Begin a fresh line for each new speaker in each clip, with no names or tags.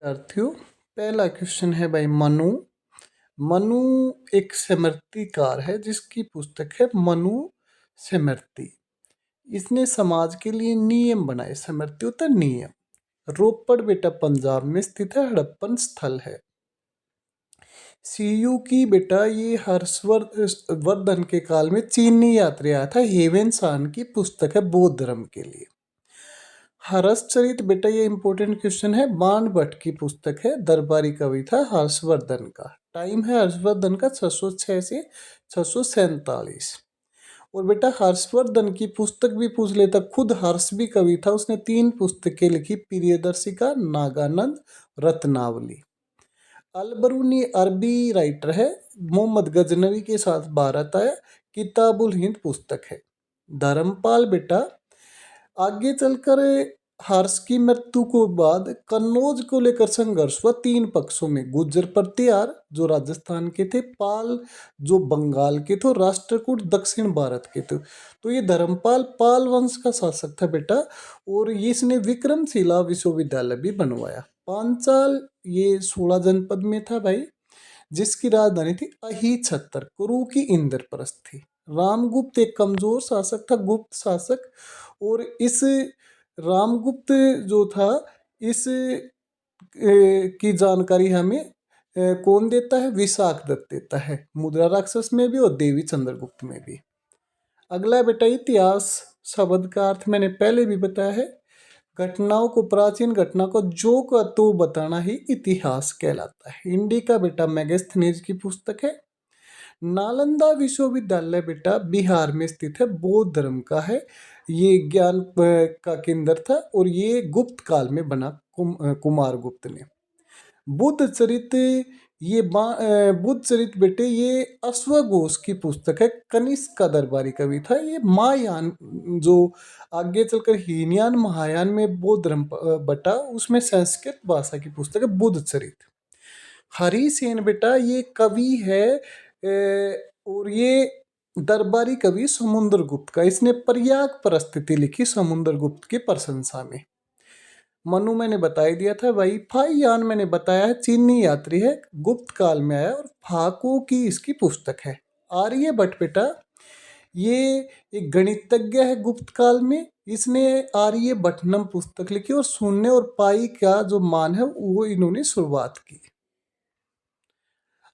विद्यार्थियों, पहला क्वेश्चन है भाई मनु। मनु एक स्मृतिकार है जिसकी पुस्तक है मनु स्मृति। इसने समाज के लिए नियम बनाए। स्मृति होता है नियम। रोपड़ बेटा पंजाब में स्थित है, हड़प्पन स्थल है। सीयू की बेटा ये हर्षवर्धन के काल में चीनी यात्री आया था। हेवेन सान की पुस्तक है बौद्ध धर्म के लिए। हर्षचरित बेटा ये इंपॉर्टेंट क्वेश्चन है, बाण भट्ट की पुस्तक है, दरबारी कवि था हर्षवर्धन का। टाइम है हर्षवर्धन का 606 से 647। और बेटा हर्षवर्धन की पुस्तक भी पूछ लेता, खुद हर्ष भी कवि था, उसने 3 पुस्तकें लिखी, प्रियदर्शिका, नागानंद, रत्नावली। अलबरूनी अरबी राइटर है, मोहम्मद गजनवी के साथ भारत आया, किताबुल हिंद पुस्तक है। धर्मपाल बेटा आगे चलकर हर्ष की मृत्यु के बाद कन्नौज को लेकर संघर्ष हुआ 3 पक्षों में। गुर्जर प्रतिहार जो राजस्थान के थे, पाल जो बंगाल के थे, राष्ट्रकूट दक्षिण भारत के थे। तो ये धर्मपाल पाल वंश का शासक था बेटा, और इसने विक्रमशिला विश्वविद्यालय भी बनवाया। पांचाल ये 16 जनपद में था भाई, जिसकी राजधानी थी अहिछत्र, कुरु की इंद्रप्रस्थ थी। रामगुप्त एक कमजोर शासक था, गुप्त शासक, और इस रामगुप्त जो था इस की जानकारी हमें कौन देता है? विशाख दत्त देता है, मुद्रा राक्षस में भी और देवी चंद्रगुप्त में भी। अगला बेटा इतिहास शब्द का अर्थ मैंने पहले भी बताया है, घटनाओं को, प्राचीन घटना को जो का तो बताना ही इतिहास कहलाता है। इंडिका बेटा मेगास्थनीज की पुस्तक है। नालंदा विश्वविद्यालय बेटा बिहार में स्थित है, बौद्ध धर्म का है, ये ज्ञान का केंद्र था, और ये गुप्त काल में बना कुमार गुप्त ने। बुद्ध चरित बुद्ध चरित बेटे ये अश्वघोष की पुस्तक है, कनिष्क का दरबारी कवि था। ये महायान जो आगे चलकर हीनयान महायान में बौद्ध धर्म बटा, उसमें संस्कृत भाषा की पुस्तक है बुद्ध चरित। हरिसेन बेटा ये कवि है, और ये दरबारी कवि समुद्रगुप्त का, इसने प्रयाग परिस्थिति लिखी समुद्रगुप्त की प्रशंसा में। मनु मैंने बता ही दिया था भाई। फाहियान मैंने बताया है, चीनी यात्री है, गुप्त काल में आया, और फाको की इसकी पुस्तक है। आर्यभट्ट बेटा ये एक गणितज्ञ है गुप्त काल में, इसने आर्यभट्टनम पुस्तक लिखी, और शून्य और पाई का जो मान है वो इन्होंने शुरुआत की।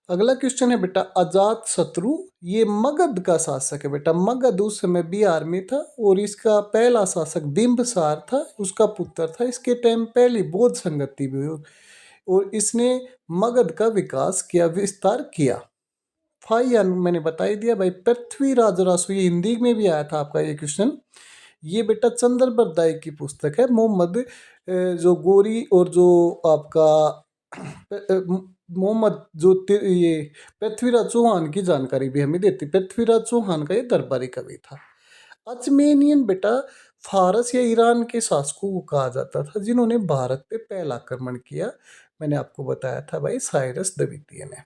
अगला क्वेश्चन है बेटा अजात शत्रु, ये मगध का शासक है बेटा। मगध उस समय बिहार में था, और इसका पहला शासक बिंबसार था, उसका पुत्र था। इसके टाइम पहली बौद्ध संगति भी हुई, और इसने मगध का विकास किया, विस्तार किया। फाइयान मैंने बता ही दिया भाई। पृथ्वीराज रासो, ये हिंदी में भी आया था आपका ये क्वेश्चन। ये बेटा चंद्रबरदाई की पुस्तक है। मोहम्मद जो गोरी और जो आपका मोहम्मद जो ये पृथ्वीराज चौहान की जानकारी भी हमें देती। पृथ्वीराज चौहान का ये दरबारी कवि था। अचमेनियन बेटा फारस या ईरान के शासकों को कहा जाता था जिन्होंने भारत पे पहला आक्रमण किया। मैंने आपको बताया था भाई साइरस द्वितीय ने।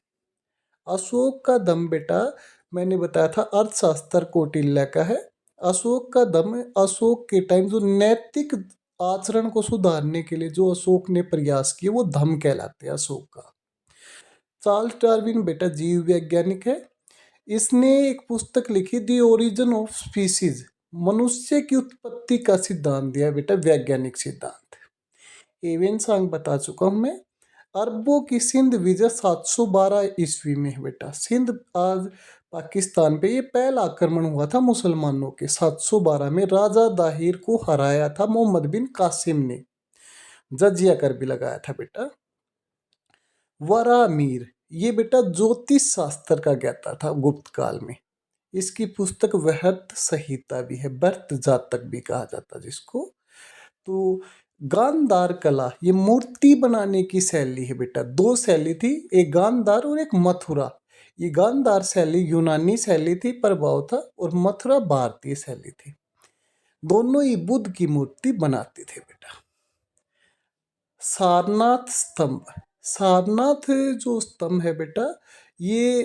अशोक का दम बेटा मैंने बताया था अर्थशास्त्र कौटिल्य का है। अशोक का दम, अशोक के टाइम जो नैतिक आचरण को सुधारने के लिए जो अशोक ने प्रयास किए वो धम कहलाते हैं अशोक का। चार्ल्स डार्विन बेटा जीव वैज्ञानिक है। इसने एक पुस्तक लिखी दी ओरिजिन ऑफ स्पीसीज, मनुष्य की उत्पत्ति का सिद्धांत दिया बेटा, वैज्ञानिक सिद्धांत। एवेन सांग बता चुका हूं मैं। अरबों की सिंध विजय 712 ईस्वी में है बेटा। सिंध आज पाकिस्तान पे ये पहला आक्रमण हुआ था मुसलमानों के 712 में। राजा दाहिर को हराया था मोहम्मद बिन कासिम ने, जजिया कर भी लगाया था बेटा। वरामीर ये बेटा ज्योतिष शास्त्र का ज्ञाता था गुप्त काल में। इसकी पुस्तक वृहत संहिता भी है, भरत जातक भी कहा जाता जिसको। तो गांधार कला ये मूर्ति बनाने की शैली है बेटा। 2 शैली थी, एक गांधार और एक मथुरा। ये गांधार शैली यूनानी शैली थी, प्रभाव था, और मथुरा भारतीय शैली थी। दोनों ही बुद्ध की मूर्ति बनाते थे बेटा। सारनाथ स्तंभ, सारनाथ जो स्तंभ है बेटा ये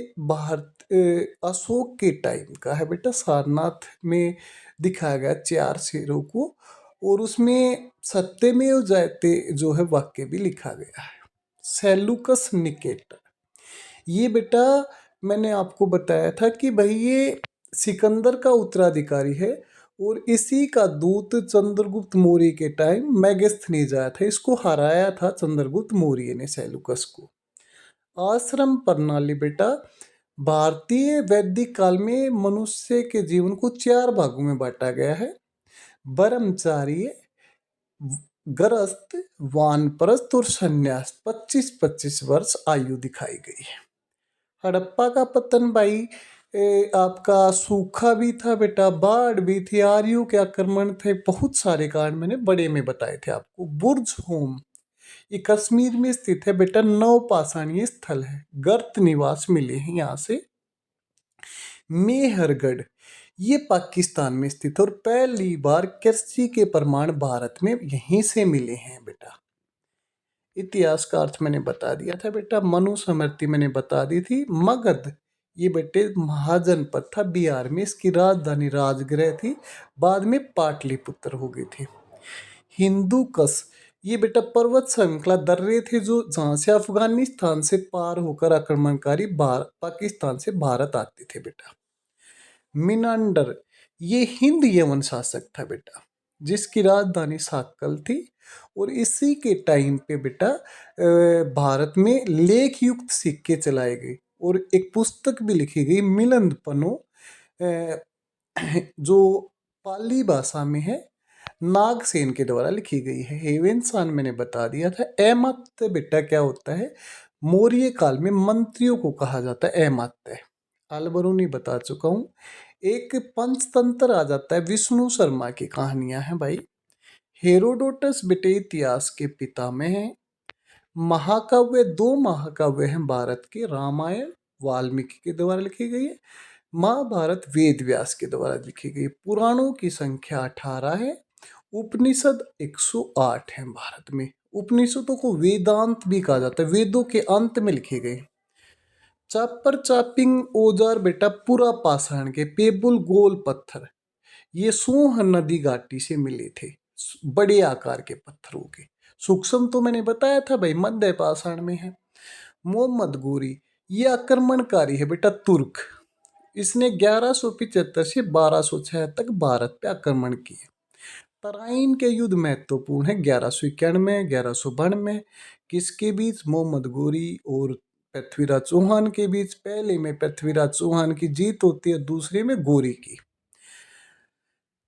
अशोक के टाइम का है बेटा। सारनाथ में दिखाया गया 4 शेरों को, और उसमें सत्यमेव जयते जो है वाक्य भी लिखा गया है। Seleucus Nicator. ये बेटा मैंने आपको बताया था कि भाई ये सिकंदर का उत्तराधिकारी है और इसी का दूत चंद्रगुप्त मौर्य के टाइम मेगस्थनीज आया था। इसको हराया था चंद्रगुप्त मौर्य ने सेलुकस को। आश्रम प्रणाली बेटा भारतीय वैदिक काल में मनुष्य के जीवन को 4 भागों में बांटा गया है। ब्रह्मचार्य, गृहस्थ, वानप्रस्थ और संन्यास। 25-25 वर्ष आयु दिखाई गई है। हड़प्पा का पतन भाई आपका सूखा भी था बेटा, बाढ़ भी थी, आर्यों के आक्रमण थे, बहुत सारे कारण मैंने बड़े में बताए थे आपको। बुर्ज होम ये कश्मीर में स्थित है बेटा, नवपाषाणीय स्थल है, गर्त निवास मिले हैं यहाँ से। मेहरगढ़ ये पाकिस्तान में स्थित और पहली बार कृषि के प्रमाण भारत में यहीं से मिले हैं बेटा। इतिहास का अर्थ मैंने बता दिया था बेटा। मनुस्मृति मैंने बता दी थी। मगध ये बेटे महाजनपद था बिहार में, इसकी राजधानी राजगृह थी, बाद में पाटलिपुत्र हो गई थी। हिंदू कश ये बेटा पर्वत श्रृंखला दर्रे थे जो जहाँ से अफगानिस्तान से पार होकर आक्रमणकारी पाकिस्तान से भारत आते थे बेटा। मिनांडर ये हिंद यवन शासक था बेटा, जिसकी राजधानी साक्कल थी और इसी के टाइम पे बेटा भारत में लेख युक्त सिक्के चलाए गए और एक पुस्तक भी लिखी गई मिलिंद पन्नो, जो पाली भाषा में है, नागसेन के द्वारा लिखी गई है। हेवेनसान मैंने बता दिया था। अमात्य बेटा क्या होता है, मौर्य काल में मंत्रियों को कहा जाता है अमात्य। अलबरूनी बता चुका हूँ। एक पंचतंत्र आ जाता है, विष्णु शर्मा की कहानियां हैं भाई। हेरोडोटस बेटे इतिहास के पिता में है। महाकाव्य 2 महाकाव्य हैं भारत के, रामायण वाल्मीकि के द्वारा लिखी गई है, महाभारत वेद व्यास के द्वारा लिखी गई। पुराणों की संख्या 18 है। उपनिषद 108 हैं भारत में। उपनिषदों को वेदांत भी कहा जाता है, वेदों के अंत में लिखे गए। चापर चापिंग औजार बेटा पूरा पाषाण के पेबुल गोल पत्थर, ये सोह नदी घाटी से मिले थे, बड़े आकार के पत्थरों के। सूक्ष्म तो मैंने बताया था भाई, मध्य पाषाण में है। मोहम्मद गोरी ये आक्रमणकारी है बेटा, तुर्क। इसने 1175 से 1206 तक भारत पे आक्रमण किए। तराइन के युद्ध महत्वपूर्ण है, 1191 1192 किसके बीच, मोहम्मद गोरी और पृथ्वीराज चौहान के बीच। पहले में पृथ्वीराज चौहान की जीत होती है, दूसरे में गोरी की।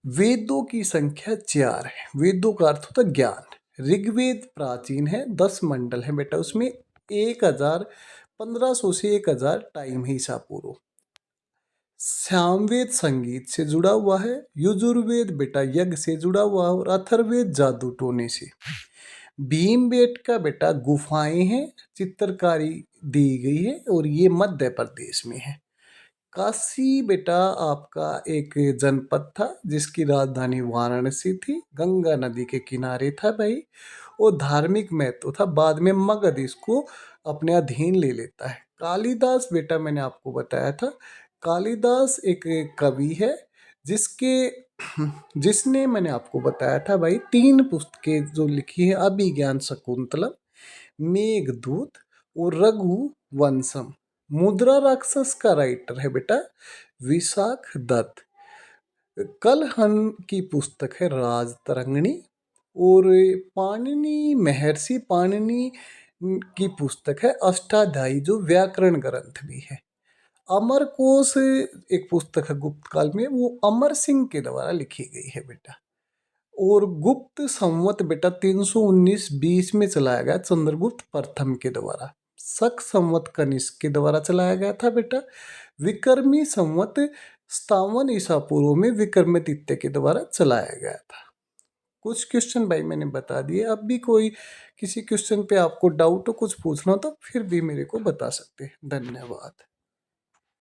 वेदों की संख्या 4 है। वेदों का अर्थ होता है ज्ञान। ऋग्वेद प्राचीन है, 10 मंडल है बेटा, उसमें 1500 से 1000 टाइम है ईसा पूर्व। सामवेद संगीत से जुड़ा हुआ है। यजुर्वेद बेटा यज्ञ से जुड़ा हुआ है और अथर्ववेद जादू टोने से। भीमबेटका बेटा गुफाएं हैं, चित्रकारी दी गई है और ये मध्य प्रदेश में है। काशी बेटा आपका एक जनपद था जिसकी राजधानी वाराणसी थी, गंगा नदी के किनारे था भाई, और धार्मिक महत्व था। बाद में मगध इसको अपने अधीन ले लेता है। कालिदास बेटा मैंने आपको बताया था, कालिदास एक कवि है जिसने मैंने आपको बताया था भाई 3 पुस्तकें जो लिखी है, अभिज्ञान शकुंतलम, मेघदूत और रघुवंशम। मुद्रा राक्षस का राइटर है बेटा विशाख दत्त। कलहन की पुस्तक है राजतरंगिणी और महर्षि पाणिनि की पुस्तक है अष्टाध्यायी जो व्याकरण ग्रंथ भी है। अमरकोश एक पुस्तक है गुप्त काल में, वो अमर सिंह के द्वारा लिखी गई है बेटा। और गुप्त संवत बेटा 319-20 में चलाया गया चंद्रगुप्त प्रथम के द्वारा। शक संवत कनिष्क के द्वारा चलाया गया था बेटा। विक्रमी संवत 57 ईसा पूर्व में विक्रमादित्य के द्वारा चलाया गया था। कुछ क्वेश्चन भाई मैंने बता दिए। अब भी कोई किसी क्वेश्चन पे आपको डाउट हो, कुछ पूछना हो तो फिर भी मेरे को बता सकते हैं। धन्यवाद।